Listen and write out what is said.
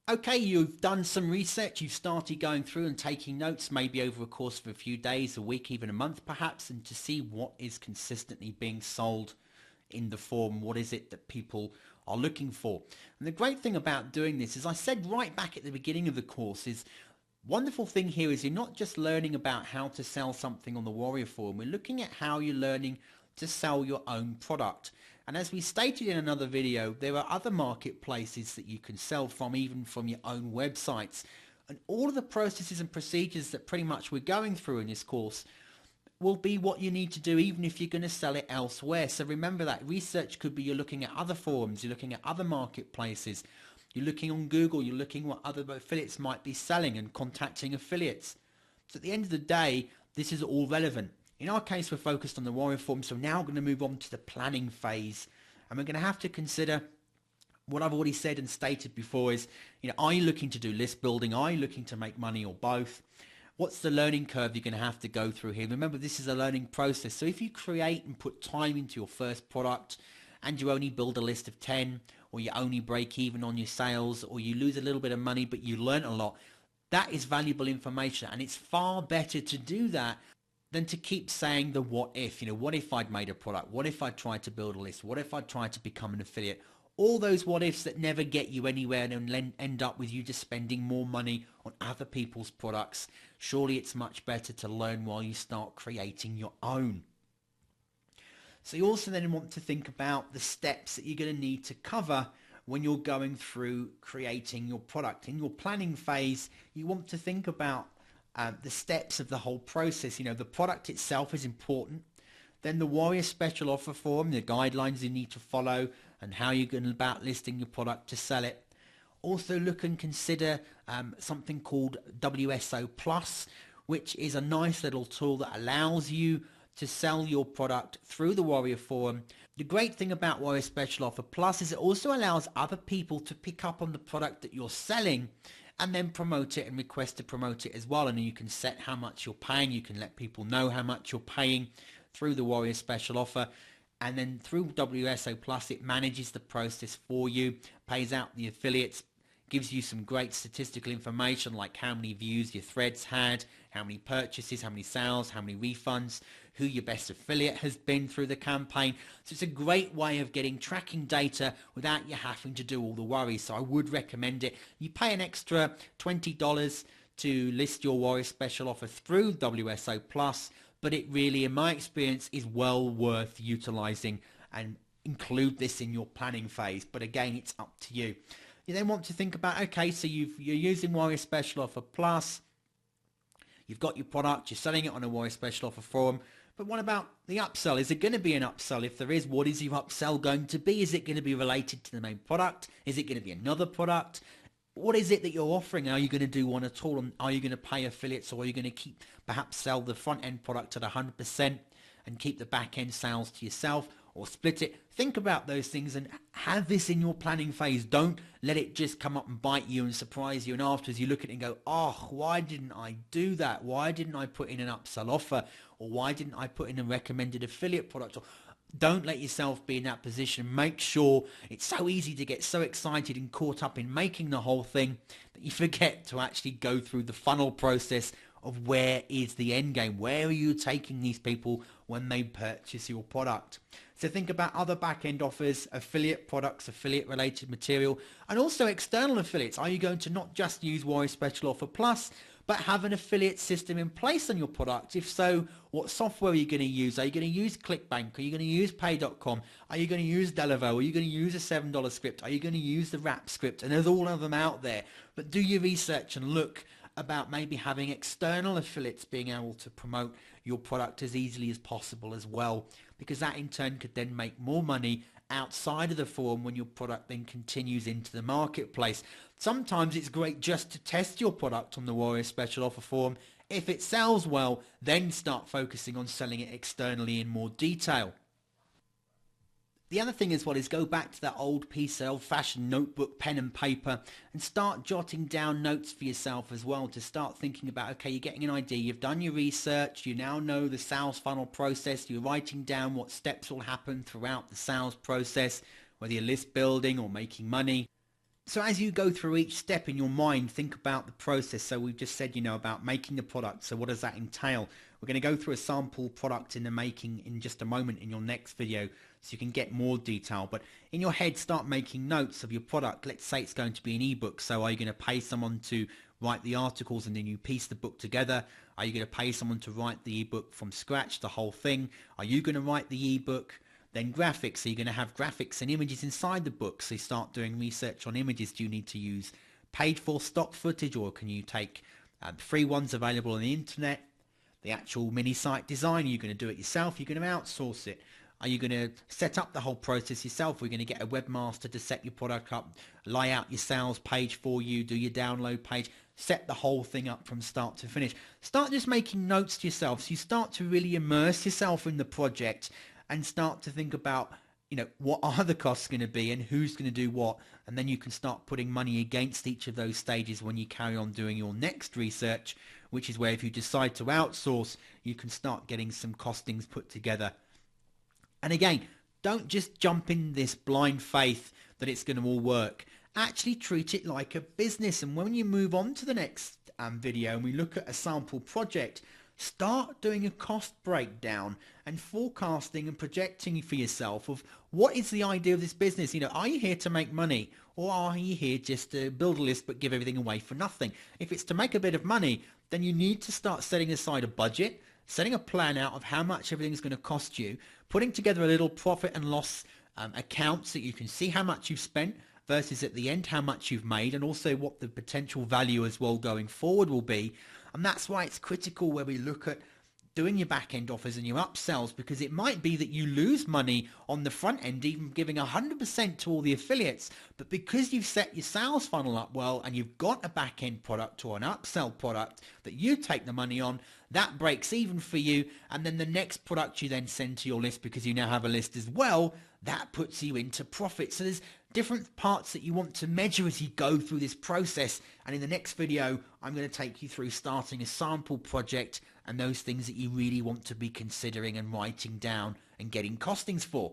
Okay, you've done some research, you've started going through and taking notes, maybe over a course of a few days, a week, even a month perhaps, and to see what is consistently being sold in the form, what is it that people are looking for. And the great thing about doing this, as I said right back at the beginning of the course, is wonderful thing here is you're not just learning about how to sell something on the Warrior Forum, we're looking at how you're learning to sell your own product. And as we stated in another video, there are other marketplaces that you can sell from, even from your own websites. And all of the processes and procedures that pretty much we're going through in this course will be what you need to do even if you're going to sell it elsewhere. So remember that research could be you're looking at other forums, you're looking at other marketplaces, you're looking on Google, you're looking what other affiliates might be selling and contacting affiliates. So at the end of the day, this is all relevant. In our case, we're focused on the Warrior Forum, so now we're going to move on to the planning phase. And we're going to have to consider what I've already said and stated before is, are you looking to do list building? Are you looking to make money or both? What's the learning curve you're going to have to go through here? Remember, this is a learning process. So if you create and put time into your first product and you only build a list of 10, or you only break even on your sales, or you lose a little bit of money, but you learn a lot, that is valuable information. And it's far better to do that than to keep saying the what if. What if I'd made a product? What if I tried to build a list? What if I tried to become an affiliate? All those what ifs that never get you anywhere and end up with you just spending more money on other people's products. Surely it's much better to learn while you start creating your own. So you also then want to think about the steps that you're going to need to cover when you're going through creating your product. In your planning phase, you want to think about the steps of the whole process. The product itself is important. Then the Warrior Special Offer Form, the guidelines you need to follow and how you're going about listing your product to sell it. Also look and consider something called WSO Plus, which is a nice little tool that allows you to sell your product through the Warrior Forum. The great thing about Warrior Special Offer Plus is it also allows other people to pick up on the product that you're selling and then promote it and request to promote it as well. And you can set how much you're paying. You can let people know how much you're paying through the Warrior Special Offer. And then through WSO Plus, it manages the process for you, pays out the affiliates, gives you some great statistical information like how many views your threads had, how many purchases, how many sales, how many refunds, who your best affiliate has been through the campaign. So it's a great way of getting tracking data without you having to do all the worry. So I would recommend it. You pay an extra $20 to list your Warrior Special Offer through WSO Plus, but it really, in my experience, is well worth utilizing, and include this in your planning phase. But again, it's up to you. You then want to think about, okay, so you're using Warrior Special Offer Plus, you've got your product, you're selling it on a Warrior Special Offer forum, but what about the upsell? Is it going to be an upsell? If there is, what is your upsell going to be? Is it going to be related to the main product? Is it going to be another product? What is it that you're offering? Are you going to do one at all? Are you going to pay affiliates, or are you going to perhaps sell the front end product at 100% and keep the back end sales to yourself, or split it? Think about those things and have this in your planning phase. Don't let it just come up and bite you and surprise you, and afterwards you look at it and go, oh, why didn't I do that? Why didn't I put in an upsell offer? Or why didn't I put in a recommended affiliate product? Or don't let yourself be in that position. Make sure, it's so easy to get so excited and caught up in making the whole thing that you forget to actually go through the funnel process of where is the end game. Where are you taking these people when they purchase your product? So think about other back-end offers, affiliate products, affiliate related material, and also external affiliates. Are you going to not just use Warrior Special Offer Plus, but have an affiliate system in place on your product? If so, what software are you going to use? Are you going to use ClickBank? Are you going to use Pay.com? Are you going to use Delavo? Are you going to use a $7 script? Are you going to use the Wrap script? And there's all of them out there. But do your research and look about maybe having external affiliates being able to promote your product as easily as possible as well, because that in turn could then make more money outside of the forum when your product then continues into the marketplace. Sometimes it's great just to test your product on the Warrior Special Offer forum. If it sells well, then start focusing on selling it externally in more detail. The other thing as well is go back to that old piece of old-fashioned notebook, pen and paper, and start jotting down notes for yourself as well, to start thinking about, okay, you're getting an idea, you've done your research, you now know the sales funnel process, you're writing down what steps will happen throughout the sales process, whether you're list building or making money. So as you go through each step in your mind, think about the process. So we've just said, about making the product. So what does that entail? We're going to go through a sample product in the making in just a moment in your next video so you can get more detail. But in your head, start making notes of your product. Let's say it's going to be an ebook. So are you going to pay someone to write the articles and then you piece the book together? Are you going to pay someone to write the ebook from scratch, the whole thing? Are you going to write the ebook? Then graphics, so you're going to have graphics and images inside the book. So you start doing research on images. Do you need to use paid for stock footage, or can you take free ones available on the internet? The actual mini site design, are you going to do it yourself? You're going to outsource it. Are you going to set up the whole process yourself? We're going to get a webmaster to set your product up, lay out your sales page for you, do your download page, set the whole thing up from start to finish. Start just making notes to yourself. So you start to really immerse yourself in the project and start to think about, what are the costs going to be and who's going to do what. And then you can start putting money against each of those stages when you carry on doing your next research, which is where if you decide to outsource, you can start getting some costings put together. And again, don't just jump in this blind faith that it's going to all work. Actually treat it like a business. And when you move on to the next video and we look at a sample project, start doing a cost breakdown and forecasting and projecting for yourself of what is the idea of this business. Are you here to make money, or are you here just to build a list but give everything away for nothing? If it's to make a bit of money, then you need to start setting aside a budget, setting a plan out of how much everything's going to cost you, putting together a little profit and loss account so you can see how much you've spent versus at the end how much you've made, and also what the potential value as well going forward will be. And that's why it's critical where we look at doing your back end offers and your upsells, because it might be that you lose money on the front end, even giving 100% to all the affiliates. But because you've set your sales funnel up well and you've got a back end product or an upsell product that you take the money on, that breaks even for you. And then the next product you then send to your list, because you now have a list as well, that puts you into profit. So there's different parts that you want to measure as you go through this process. And in the next video, I'm going to take you through starting a sample project and those things that you really want to be considering and writing down and getting costings for.